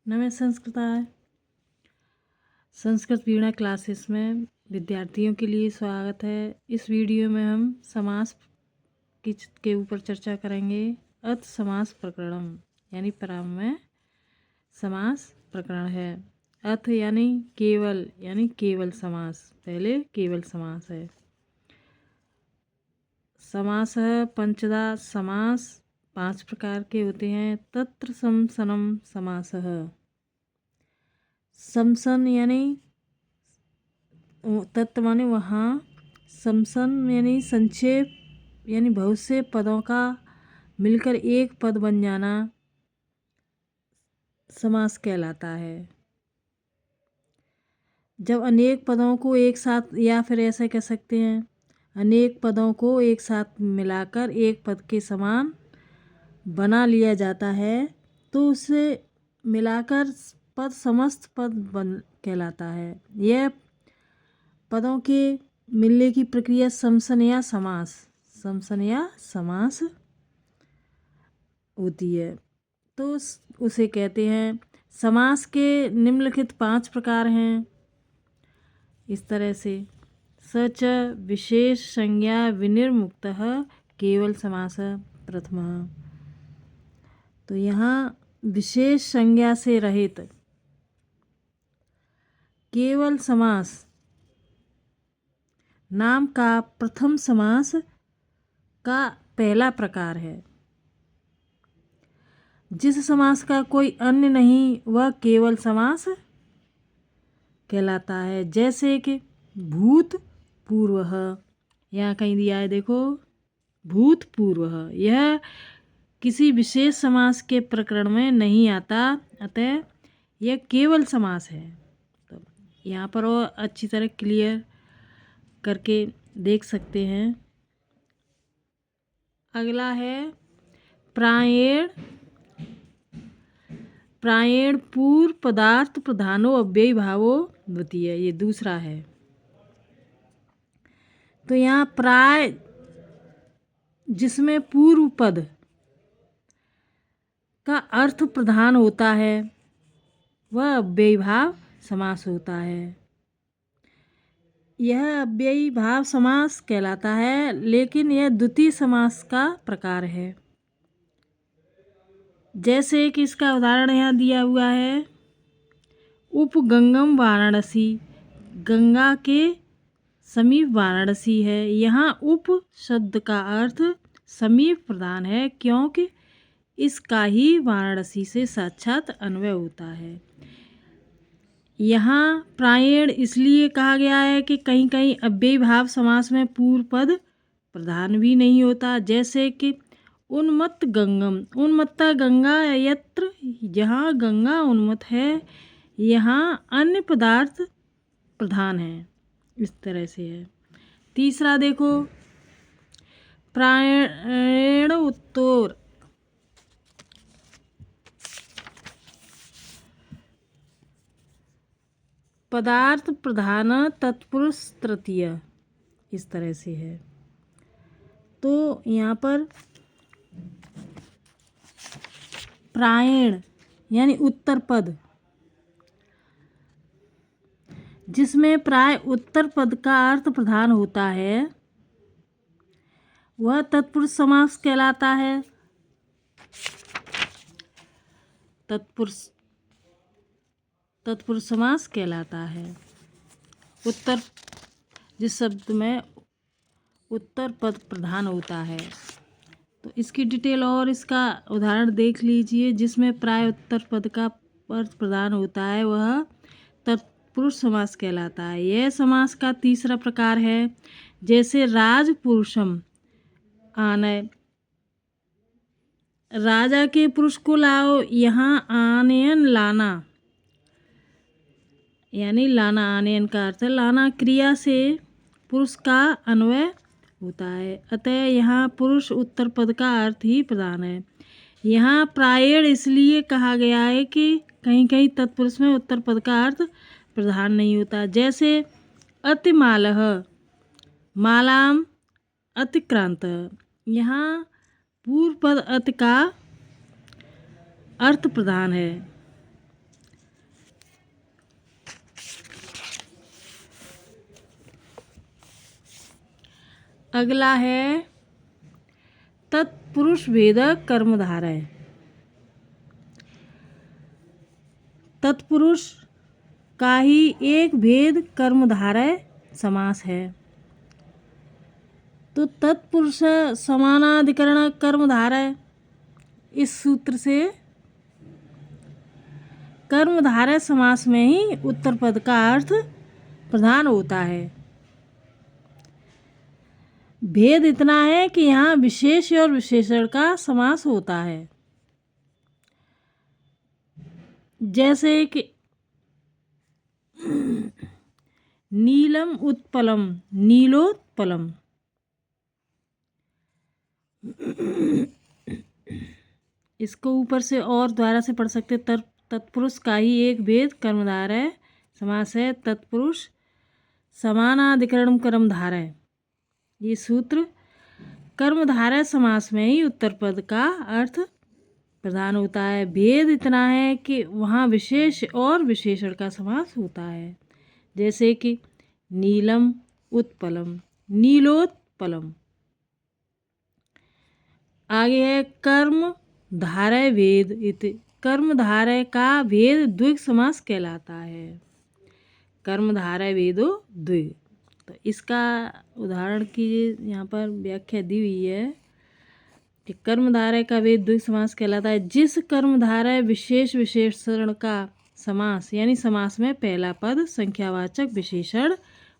नमः संस्कृताय। संस्कृत वीणा क्लासेस में विद्यार्थियों के लिए स्वागत है। इस वीडियो में हम समास के ऊपर चर्चा करेंगे। अथ समास प्रकरणम यानी प्रारंभ में समास प्रकरण है। अथ यानी केवल समास, पहले केवल समास है। समास पंचदा समास 5 प्रकार के होते हैं। तत्र समसनम समासः। समसन यानी तत्व माने वहाँ, समसन यानी संक्षेप यानी बहुत से पदों का मिलकर एक पद बन जाना समास कहलाता है। जब अनेक पदों को एक साथ, या फिर ऐसा कह सकते हैं अनेक पदों को एक साथ मिलाकर एक पद के समान बना लिया जाता है तो उसे मिलाकर पद समस्त पद बन कहलाता है। यह पदों के मिलने की प्रक्रिया समसन या समास होती है। तो उसे कहते हैं। समास के निम्नलिखित 5 प्रकार हैं इस तरह से। सच विशेष संज्ञा विनिर्मुक्तः केवल समास प्रथमः। तो यहाँ विशेष संज्ञा से रहित केवल समास नाम का प्रथम समास का पहला प्रकार है। जिस समास का कोई अन्य नहीं वह केवल समास कहलाता है। जैसे कि भूत पूर्वः, यहाँ कहीं दिया है देखो, भूत पूर्वः। यह किसी विशेष समास के प्रकरण में नहीं आता, अतः यह केवल समास है। तो यहाँ पर और अच्छी तरह क्लियर करके देख सकते हैं। अगला है प्रायेण। प्रायेण पूर्व पदार्थ प्रधानो अव्ययी भावो द्वितीय, ये दूसरा है। तो यहाँ प्राय जिसमें पूर्व पद का अर्थ प्रधान होता है वह अव्ययी भाव समास होता है। यह अव्ययी भाव समास कहलाता है, लेकिन यह द्वितीय समास का प्रकार है। जैसे कि इसका उदाहरण यहाँ दिया हुआ है। उपगंगम वाराणसी, गंगा के समीप वाराणसी है। यहाँ उप शब्द का अर्थ समीप प्रदान है, क्योंकि इसका ही वाराणसी से साक्षात अन्वय होता है। यहाँ प्रायेण इसलिए कहा गया है कि कहीं कहीं अव्ययी भाव समास में पूर्व पद प्रधान भी नहीं होता। जैसे कि उन्मत्त गंगम, उन्मत्ता गंगा यत्र, जहाँ गंगा उन्मत्त है यहाँ अन्य पदार्थ प्रधान है। इस तरह से है। तीसरा देखो प्रायेण उत्तर। पदार्थ प्रधान तत्पुरुष तृतीय, इस तरह से है। तो यहाँ पर प्रायेण यानी उत्तर पद, जिसमें प्राय उत्तर पद का अर्थ प्रधान होता है वह तत्पुरुष समास कहलाता है। तत्पुरुष समास कहलाता है। उत्तर, जिस शब्द में उत्तर पद प्रधान होता है। तो इसकी डिटेल और इसका उदाहरण देख लीजिए। जिसमें प्राय उत्तर पद का अर्थ प्रदान होता है वह तत्पुरुष समास कहलाता है। यह समास का तीसरा प्रकार है। जैसे राजपुरुषम आनय, राजा के पुरुष को लाओ, यहाँ आनयन लाना, यानी लाना, आनयन का अर्थ है लाना, क्रिया से पुरुष का अन्वय होता है, अतः यहाँ पुरुष उत्तर पद का अर्थ ही प्रधान है। यहाँ प्रायेण इसलिए कहा गया है कि कहीं कहीं तत्पुरुष में उत्तर पद का अर्थ प्रधान नहीं होता। जैसे अतिमालः, मालाम अतिक्रांत, यहाँ पूर्व पद अति का अर्थ प्रधान है। अगला है तत्पुरुष भेदक कर्मधारय। तत्पुरुष का ही एक भेद कर्मधारय समास है। तो तत्पुरुष समानाधिकरण कर्मधारय, इस सूत्र से कर्मधारय समास में ही उत्तर पद का अर्थ प्रधान होता है। भेद इतना है कि यहाँ विशेष और विशेषण का समास होता है। जैसे कि नीलम उत्पलम, नीलोत्पलम। इसको ऊपर से और द्वारा से पढ़ सकते। तत्पुरुष का ही एक भेद कर्मधारय समास है। तत्पुरुष समानाधिकरणम कर्मधारय, ये सूत्र कर्मधारय समास में ही उत्तर पद का अर्थ प्रधान होता है। भेद इतना है कि वहाँ विशेष और विशेषण का समास होता है। जैसे कि नीलम उत्पलम, नीलोत्पलम। आगे है कर्म धारय भेद इति। कर्म धारय का भेद द्विग समास कहलाता है। कर्म धारय भेदो द्विग। तो इसका उदाहरण की यहाँ पर व्याख्या दी हुई है कि कर्मधारय का भेद द्विग समास कहलाता है। जिस कर्मधारय विशेष विशेषण का समास यानी समास में पहला पद संख्यावाचक विशेषण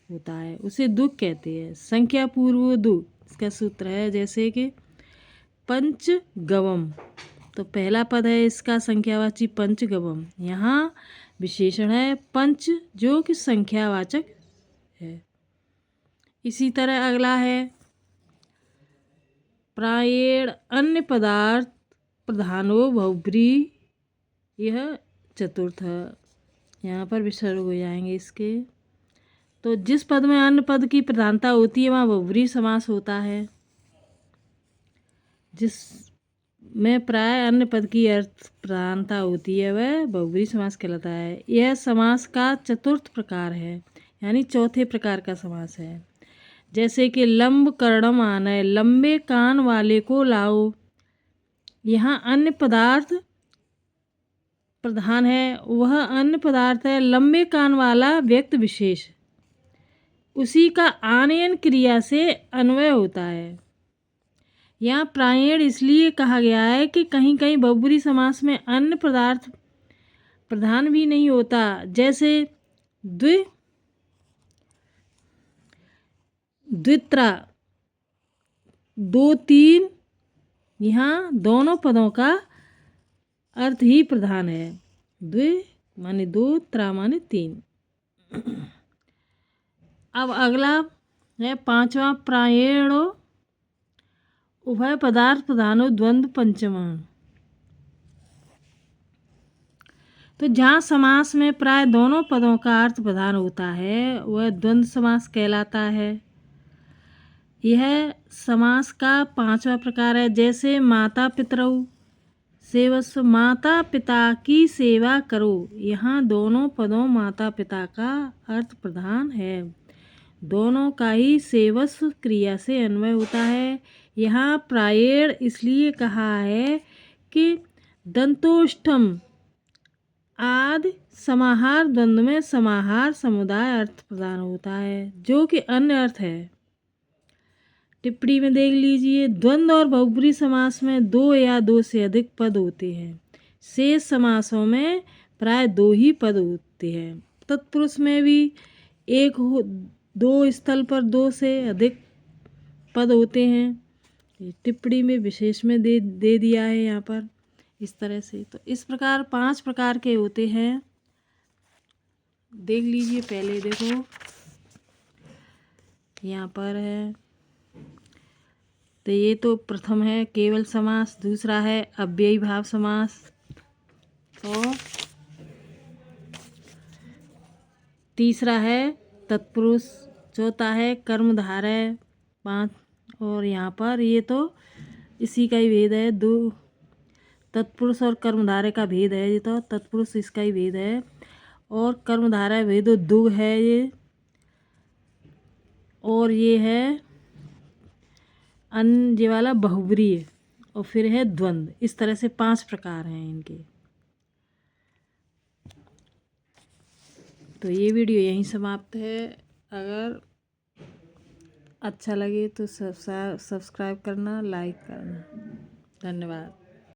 होता है उसे द्विग कहते हैं। संख्या पूर्व द्विग इसका सूत्र है। जैसे कि पंचगवम, तो पहला पद है इसका संख्यावाची पंचगवम, यहाँ विशेषण है पंच जो कि संख्यावाचक है। इसी तरह अगला है प्रायेण अन्य पदार्थ प्रधानो बहुब्री, यह चतुर्थ, यहाँ पर विसर्ग हो जाएंगे इसके। तो जिस पद में अन्य पद की प्रधानता होती है वहाँ बहुब्री समास होता है। जिस में प्राय अन्य पद की अर्थ प्रधानता होती है वह बहुब्री समास कहलाता है। यह समास का चतुर्थ प्रकार है यानी चौथे प्रकार का समास है। जैसे कि लंब कर्णम आनय, लंबे कान वाले को लाओ, यहाँ अन्य पदार्थ प्रधान है। वह अन्य पदार्थ है लंबे कान वाला व्यक्ति विशेष, उसी का आनयन क्रिया से अन्वय होता है। यहाँ प्रायेण इसलिए कहा गया है कि कहीं कहीं बहुब्री समास में अन्य पदार्थ प्रधान भी नहीं होता। जैसे द्वित्रा, दो तीन, यहाँ दोनों पदों का अर्थ ही प्रधान है। द्वि माने दो, त्रा माने तीन। अब अगला है पांचवा प्रायेणो उभय पदार्थ प्रधानो द्वंद्व पंचमा। तो जहाँ समास में प्राय दोनों पदों का अर्थ प्रधान होता है वह द्वंद्व समास कहलाता है। यह समास का पांचवा प्रकार है। जैसे माता पितरौ सेवस्व, माता पिता की सेवा करो, यहाँ दोनों पदों माता पिता का अर्थ प्रधान है। दोनों का ही सेवस्व क्रिया से अन्वय होता है। यहाँ प्रायेण इसलिए कहा है कि दंतोष्ठम आदि समाहार द्वंद्व में समाहार समुदाय अर्थ प्रदान होता है जो कि अन्य अर्थ है। टिप्पणी में देख लीजिए, द्वंद्व और बहुब्री समास में दो या दो से अधिक पद होते हैं। शेष समासों में प्राय दो ही पद होते हैं। तत्पुरुष में भी एक दो स्थल पर दो से अधिक पद होते हैं। टिप्पणी में विशेष में दे दिया है यहाँ पर इस तरह से। तो इस प्रकार 5 प्रकार के होते हैं। देख लीजिए, पहले देखो यहाँ पर है, तो ये तो प्रथम है केवल समास, दूसरा है अव्ययी भाव समास, और तीसरा है तत्पुरुष, चौथा है कर्मधारय, 5, और यहाँ पर ये तो इसी का ही भेद है। दो तत्पुरुष और कर्मधारय का भेद है। ये तो तत्पुरुष इसका ही भेद है और कर्मधारय भेद दो है ये, और ये है ये वाला बहुब्रीय और फिर है द्वंद्व। इस तरह से 5 प्रकार हैं इनके। तो ये वीडियो यहीं समाप्त है। अगर अच्छा लगे तो सब्सक्राइब करना, लाइक करना। धन्यवाद।